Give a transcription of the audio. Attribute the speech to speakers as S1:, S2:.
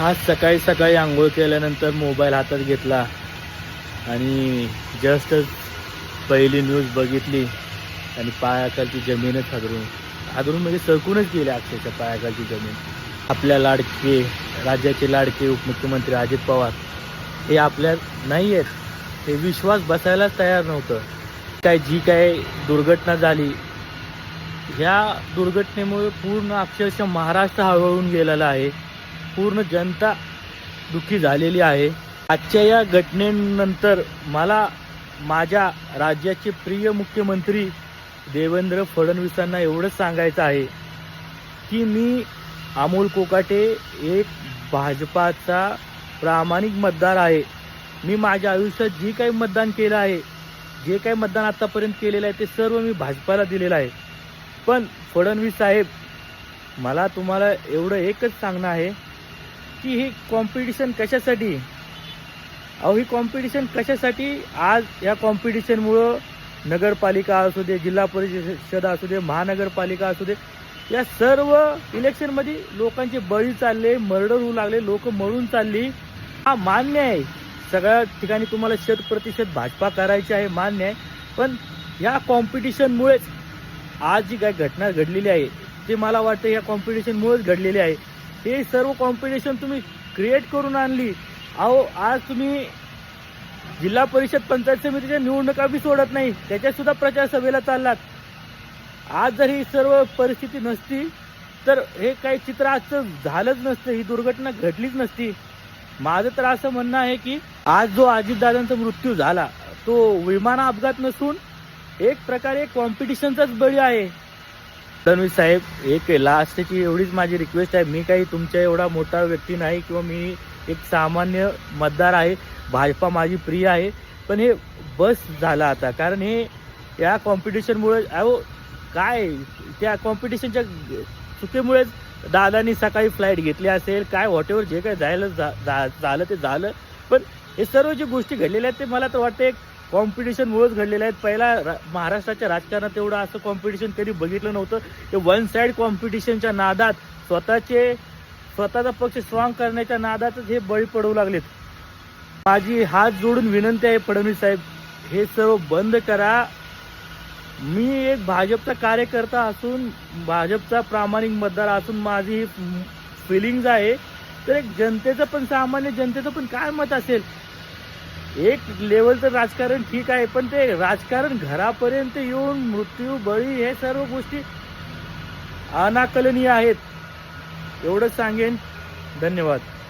S1: आज सकाळी सकाळी आंघोळ केल्यानंतर मोबाईल हातात घेतला आणि जस्टच पहिली न्यूज बघितली आणि पायाखालची जमीनच हादरून म्हणजे सरकूनच गेले अक्षरशः पायाखालची जमीन. आपल्या लाडके राज्याचे लाडके उपमुख्यमंत्री अजित पवार हे आपल्या नाही आहेत, ते विश्वास बसायलाच तयार नव्हतं. जी काय दुर्घटना झाली, ह्या दुर्घटनेमुळे पूर्ण अक्षरशः महाराष्ट्र हळहळून गेलेला आहे. पूर्ण जनता दुःखी झालेली आहे. आजच्या या घटनेनंतर मला माझ्या राज्याचे प्रिय मुख्यमंत्री देवेंद्र फडणवीसांना एवढंच सांगायचं आहे की मी अमोल कोकाटे एक भाजपाचा प्रामाणिक मतदार आहे. मी माझ्या आयुष्यात जी काही मतदान केलं आहे, जे काही मतदान आतापर्यंत केलेलं आहे, ते सर्व मी भाजपाला दिलेलं आहे. पण फडणवीस साहेब, मला तुम्हाला एवढं एकच सांगणं आहे की ही कॉम्पिटिशन कशासाठी? ही कॉम्पिटिशन कशासाठी? आज या कॉम्पिटिशनमुळं नगरपालिका असू दे, जिल्हा परिषद असू दे, महानगरपालिका असू दे, या सर्व इलेक्शनमध्ये लोकांचे बळी चालले, मर्डर होऊ लागले, लोक मरून चालली. हा मान्य आहे, सगळ्या ठिकाणी तुम्हाला 100% भाजपा करायची आहे, मान्य आहे. पण या कॉम्पिटिशनमुळेच आज जी काही घटना घडलेली आहे, ते मला वाटतं या कॉम्पिटिशनमुळेच घडलेली आहे. हे सर्व कॉम्पिटिशन तुम्ही क्रिएट करून आणली. आज तुम्ही जिल्हा परिषद पंचायत समितीच्या निवडणुका बी सोडत नाही, त्याच्यात सुद्धा प्रचार सभेला चाललात. आज जर ही सर्व परिस्थिती नसती तर हे काही चित्र आजचं झालंच नसतं, ही दुर्घटना घडलीच नसती. माझं तर असं म्हणणं आहे की आज जो अजितदादांचा मृत्यू झाला तो विमान अपघात नसून एक प्रकारे कॉम्पिटिशनचाच बळी आहे. फडणवीस साहेब, एक लास्टची एवढीच माझी रिक्वेस्ट आहे. मी काही तुमच्या एवढा मोठा व्यक्ती नाही किंवा मी एक सामान्य मतदार आहे. भाजपा माझी प्रिय आहे, पण हे बस झालं आता. कारण हे या कॉम्पिटिशनमुळे काय त्या कॉम्पिटिशनच्या चुकीमुळेच दादांनी सकाळी फ्लाईट घेतली असेल, काय व्हॉटेवर जे काय झालं ते झालं. पण हे सर्व जे गोष्टी घडलेल्या आहेत ते मला तर वाटतं एक कॉम्पिटिशनमुळेच घडलेलं आहेत. पहिला महाराष्ट्राच्या राजकारणात एवढं असं कॉम्पिटिशन कधी बघितलं नव्हतं. ते वन साईड कॉम्पिटिशनच्या नादात स्वतःचा पक्ष स्ट्रॉंग करण्याच्या नादातच हे बळी पडू लागलेत. माझी हात जोडून विनंती आहे फडणवीस साहेब, हे सर्व बंद करा. मी एक भाजपचा कार्यकर्ता असून, भाजपचा प्रामाणिक मतदार असून माझी ही फिलिंग्ज आहे. तर एक जनतेचं पण, सामान्य जनतेचं पण काय मत असेल? एक लेवलचं राजकारण ठीक आहे, पण ते राजकारण घरापर्यंत येऊन मृत्यू, बळी, हे सर्व गोष्टी अनाकलनीय आहेत. एवढंच सांगेन. धन्यवाद.